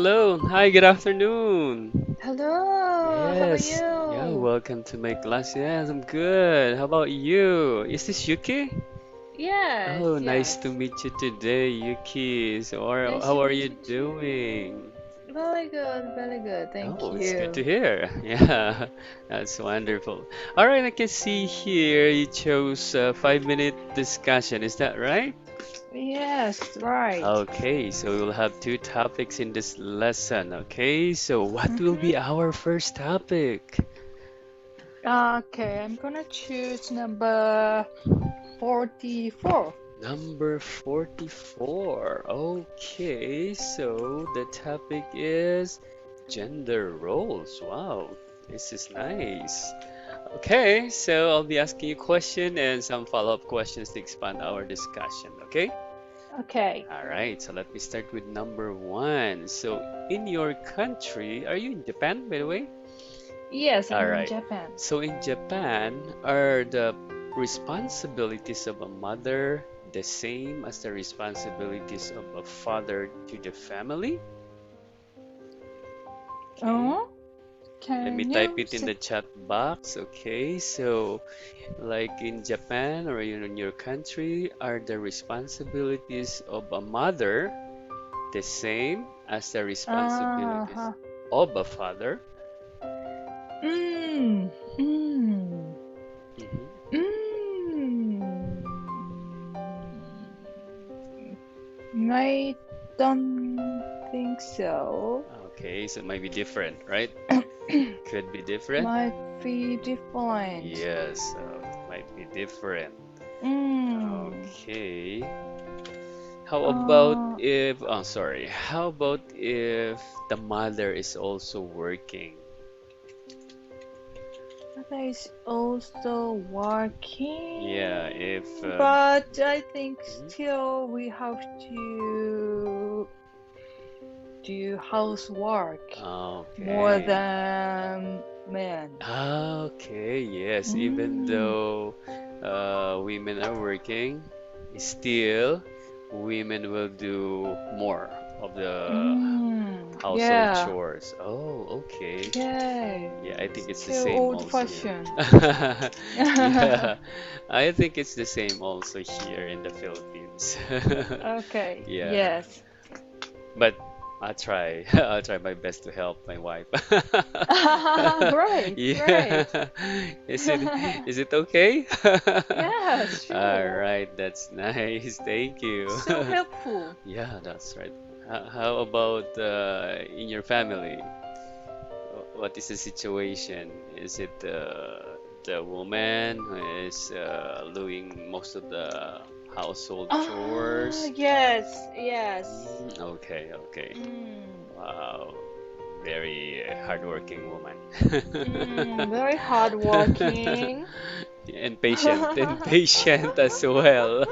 Hello, hi, good afternoon. Hello, how are Yes, yeah, you? welcome to my class. Yes, I'm good. How about you? Is this Yuki? Yes, Oh, nice to yes. meet you today, Yuki. So, Nice how to are meet you you too. doing? Very good, very good. Thank Oh, it's good to you. hear. Yeah, that's wonderful. All right, I can see here you chose a 5-minute discussion. Is that right? Yes, right. Okay, so we'll have two topics in this lesson. Okay, so what will Mm-hmm. be our first topic? Okay, I'm gonna choose number 44. Number 44. Okay, so the topic is gender roles. Wow, this is nice. Okay, so I'll be asking you a question and some follow-up questions to expand our discussion. Okay? Okay. All right, so let me start with number one. So, in your country, are you in Japan, by the way? Yes, All I'm in right. Japan. So in Japan, are the responsibilities of a mother the same as the responsibilities of a father to the family? Okay. Oh, Let me can type you it in say? the chat box. Okay. So, like in Japan or in your country, are the responsibilities of a mother the same as the responsibilities Uh-huh. of a father? Mm, mm, Mhm. mm. I don't think so. Okay, so it might be different, right? Could be different. Might be different. Yes, it might be different. Mm. Okay. How about Uh, if, oh, sorry. How about if the mother is also working? Mother is also Yeah, if, working, but I think mhm. still we have to do housework more Okay. than men. Okay, yes, even Mm. though women are working, still women will do more of the Mm. household Yeah. chores. Oh, okay. Yay. Yeah, I think it's the Still same old also here. fashioned. Yeah, I think it's the same also here in the Philippines. Okay. Yeah, Yes. but I'll try. I'll try my best to help my wife. Great, great. Yeah. Is it okay? Yes, All sure. right, that's nice. Thank you. So helpful. Yeah, that's right. How about in your family? What is the situation? Is it the woman who is doing most of the household Ah, chores? yes, yes. Okay, okay. Mm, Wow, very hardworking woman. very hardworking. And patient as well.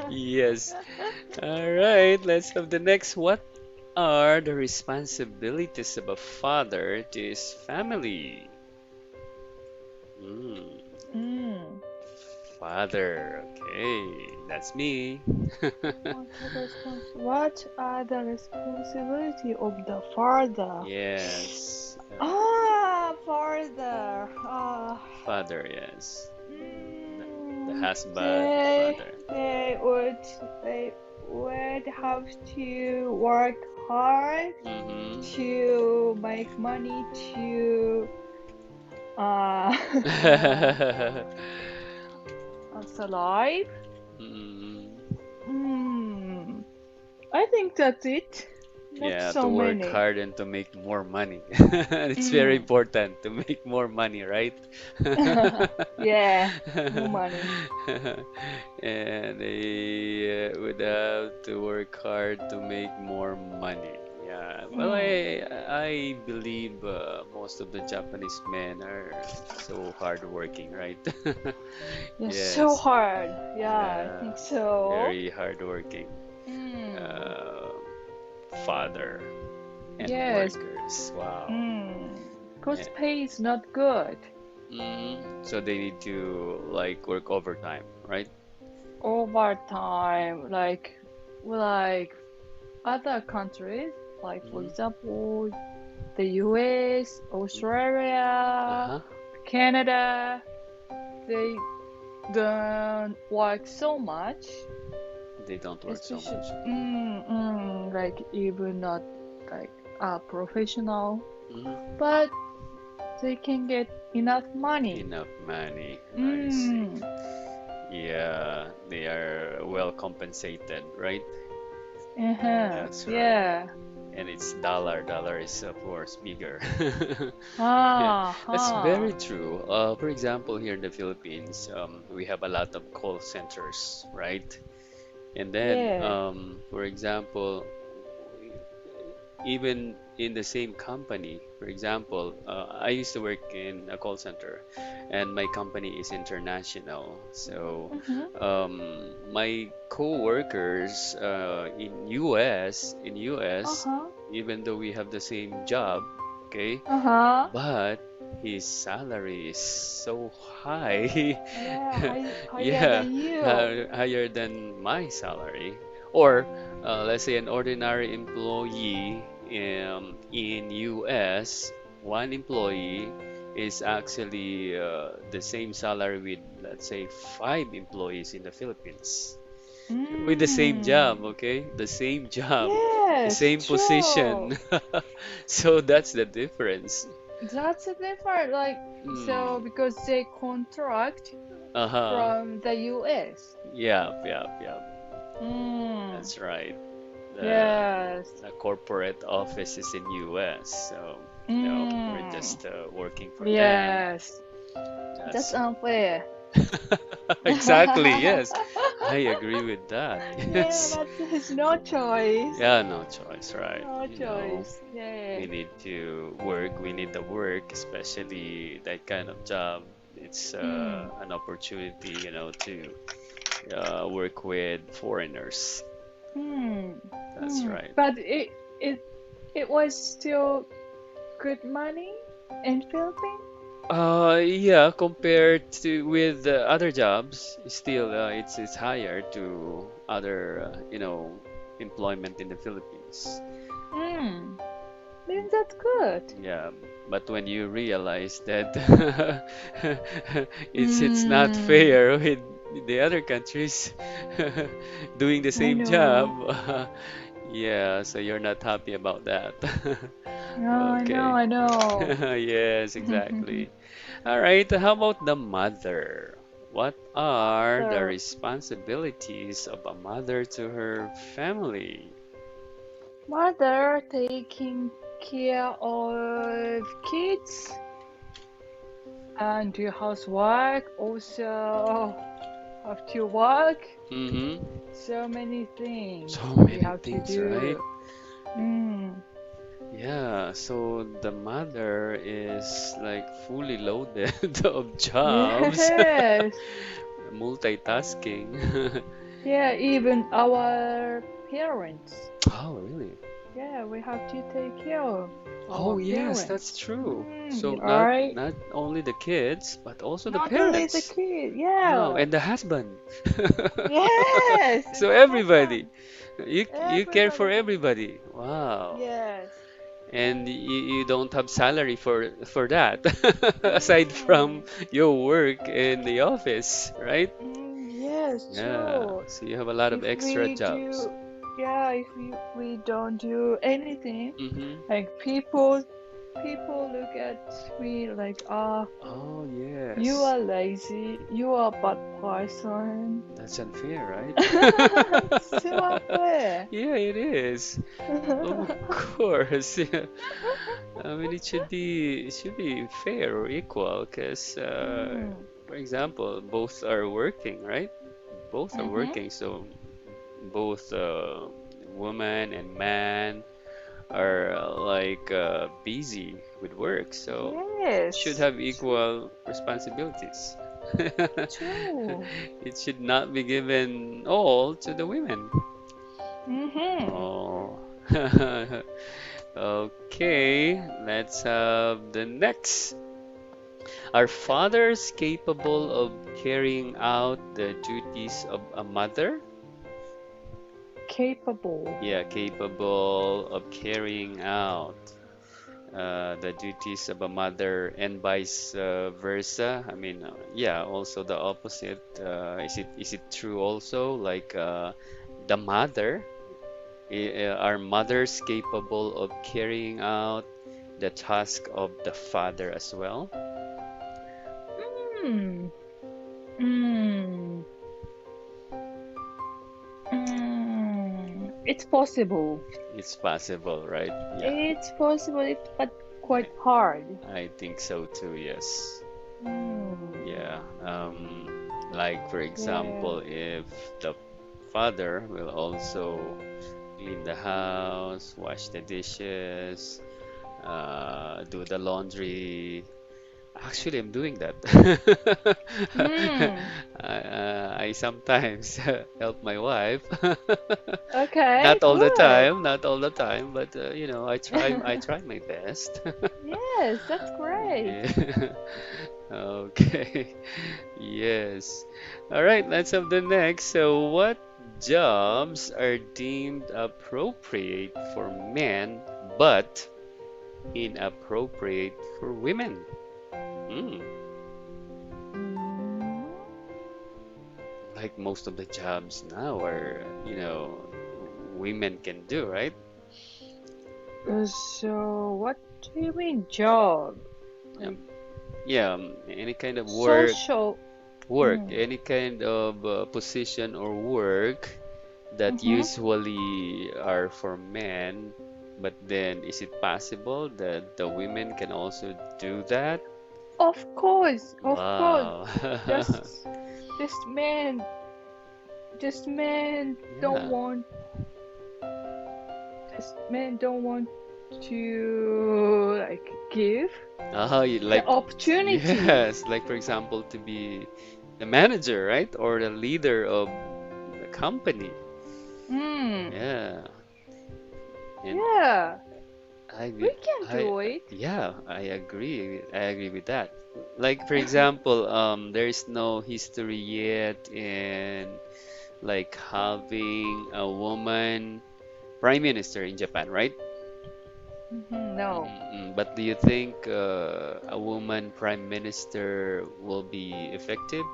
Yes. All right, let's have the next. What are the responsibilities of a father to his family? Hmm, Mm. father. Okay, that's me. What are the responsibility of the father? Yes, Ah, father. father, yes. The Mm, husband, the father. they would they would have to work hard Mm-hmm. to make money to uh survive. Mm, Mm, I think that's it. Not yeah, to so work many. hard and to make more money. It's very Mm. important to make more money, right? Yeah, more money. And they would have to work hard to make more money. Yeah, well, Mm. I believe most of the Japanese men are so hardworking, right? Yeah, so Yes, hard. Yeah, I yeah, think so. very hardworking. Mm. Uh, father and Yes. workers. Wow. Mm. Eh, Cause pay is not good. So they need to like work overtime, right? Overtime, like other countries. Like for Hmm. example, the US, Australia, Uh-huh. Canada, they don't work so much, They don't work so especially much. like even not like a professional, Hmm. but they can get enough money. Enough money. I see. Mm, Yeah, they are well compensated, right? uh-huh, That's right. yeah. And it's dollar. Dollar is of course bigger. Yeah, Ah, that's huh. very true. For example, here in the Philippines, we have a lot of call centers, right? And then, Yeah. for example, even in the same company, for example, I used to work in a call center, and my company is international. So, Mm-hmm. my co-workers in US, Uh-huh. even though we have the same job, okay, Uh-huh. but his salary is so high. Yeah, higher Yeah, than you. higher than my salary. Or let's say an ordinary employee in US, one employee is actually the same salary with, let's say, five employees in the Philippines with the same Mm. job, okay? The same job, the Yes, same true. position. So that's the difference. That's a different, like, so Mm. because they contract Uh-huh. from the US. Yep, yep, yep. Mm. That's right. The, Yes. the corporate office is in US, so we're Mm. just working for them. Yes. That's That's unfair. exactly, yes. I agree with that. Yeah, Yes. but there's no choice. Yeah, no choice, right? No choice. Yeah. We need to work, we need the work, especially that kind of job. It's Mm. an opportunity, to work with foreigners. Mm. That's Mm. right. But it it was still good money in Philippines. Yeah, compared to with the other jobs, still it's higher to other employment in the Philippines. Mm. Then that's good. Yeah, but when you realize that it's not Mm. fair with the other countries doing the I same job, know. yeah, so you're not happy about that. No, I know. Okay. I know. Yes, exactly. All right, how about the mother? What are the So, responsibilities of a mother to her family? mother taking care of kids and do housework. Also have to work. Mm-hmm. So many things So we many have to things, right? do. Mm. Yeah, so the mother is like fully loaded of jobs, Yes. multitasking. Yeah, even our parents. Oh, really? Yeah, we have to take care of our Oh, yes, parents. that's true. So not Alright. not only the kids, but also the Not only the parents. kid, Oh, yeah. and the husband. Yes, So the everybody. husband. You care for Everybody. everybody. Wow. Yes. And you don't have salary for that aside from Mm, your work in the office, right? yes, Yeah. true. So you have a lot of If extra we jobs. do, yeah, if we don't do anything, Mm-hmm. like people look at me like, ah, Oh, you yes. are lazy, you are a bad person. That's unfair, So right? unfair. Yeah, it is. Of course. Yeah. I mean, it should be fair or equal, because Mm. for example, both are working, right? Both are Mm-hmm. working, so both woman and man are like busy with work, so should Yes, have equal responsibilities. true. It should not be given all to the women. Mm-hmm. Oh. Okay, let's have the next. Are fathers capable of carrying out the duties of a mother? capable. yeah, capable of carrying out the duties of a mother and vice versa. I mean, yeah, also the opposite. Is it true also? Like the mother, are mothers capable of carrying out the task of the father as well? Hmm. Hmm. It's possible. It's possible, right? Yeah, It's possible, but quite hard. I think so too, yes. Hmm. Yeah. Like for Yeah. example, if the father will also clean the house, wash the dishes, do the laundry. Actually, I'm doing that. Hmm. I sometimes help my wife. Okay, Not all the good. time, not all the time, but I try my best. Yes, that's great. Yeah. Okay. Yes. All right, let's have the next. So, what jobs are deemed appropriate for men but inappropriate for women? Hmm. Mm. Like most of the jobs now are, women can do, right? So, what do you mean job? Like Um, yeah, any kind of social. Mm. any kind of position or work that Mm-hmm. usually are for men, but then is it possible that the women can also do that? Of course, of course. Wow. Just, just men, just men don't Yeah. want, just men don't want to like give Oh, the like, opportunity. yes, like for example, to be the manager, right? Or the leader of the company. Hmm. Yeah. And Yeah, I, we wi- can I, do it. yeah, I agree. I agree with that. Like for example, there is no history yet in like having a woman prime minister in Japan, right? No, But do you think a woman prime minister will be effective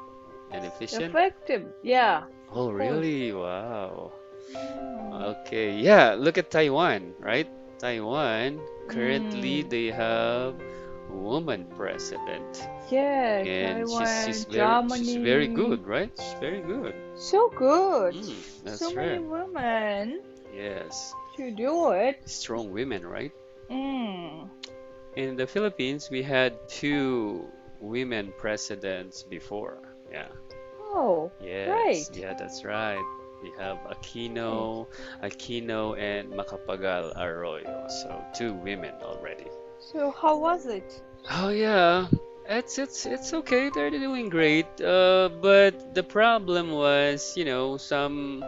and efficient? effective. Yeah, Oh, of course. really? Wow. Mm. Okay, yeah, look at Taiwan, right? Taiwan, currently Mm. they have a woman president, Yeah, and she's Taiwan, very Germany. good, right? She's very good. So good. So That's many right. women Yes. to do it. Strong women, right? Mm. In the Philippines, we had two women presidents before. Yeah. Oh, Yes. great. Yeah, that's right. We have Great. Aquino and Macapagal Arroyo. So two women already. So how was it? Oh yeah, it's okay. They're doing great. But the problem was, some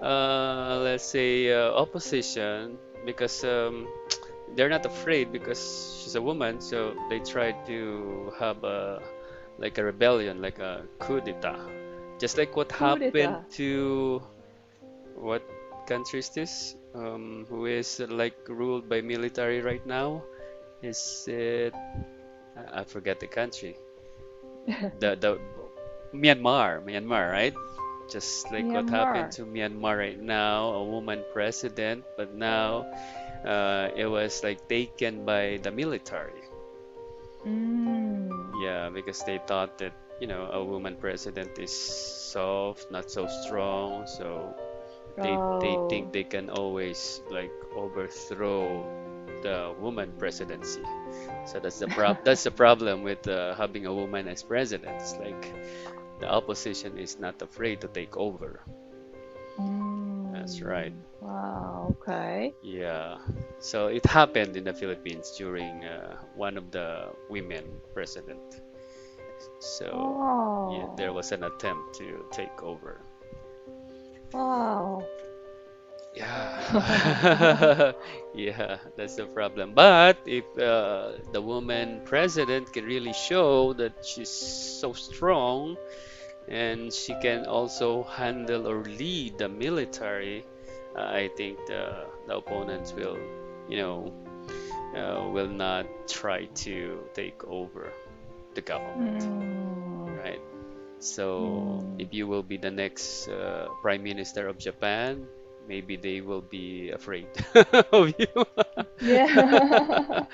let's say opposition because they're not afraid because she's a woman, so they tried to have a like a rebellion, like a coup d'etat, just like what Coup happened d'etat. to what country is this? Who is like ruled by military right now? Is it? I forget the country. The Myanmar, right? Just like what happened Myanmar. to Myanmar right now, a woman president, but now it was like taken by the military. Mm. Yeah, because they thought that, a woman president is soft, not so strong, so they think Oh, they can always like overthrow the woman presidency. So that's the problem with having a woman as president. It's like the opposition is not afraid to take over. That's right. Wow, okay. Yeah. So it happened in the Philippines during one of the women president. So yeah, Oh, there was an attempt to take over. wow. Yeah. Yeah, that's the problem. But if the woman president can really show that she's so strong and she can also handle or lead the military, I think the opponents will, you know, will not try to take over the government, Mm, right? So mm, if you will be the next Prime Minister of Japan, maybe they will be afraid of you. yeah.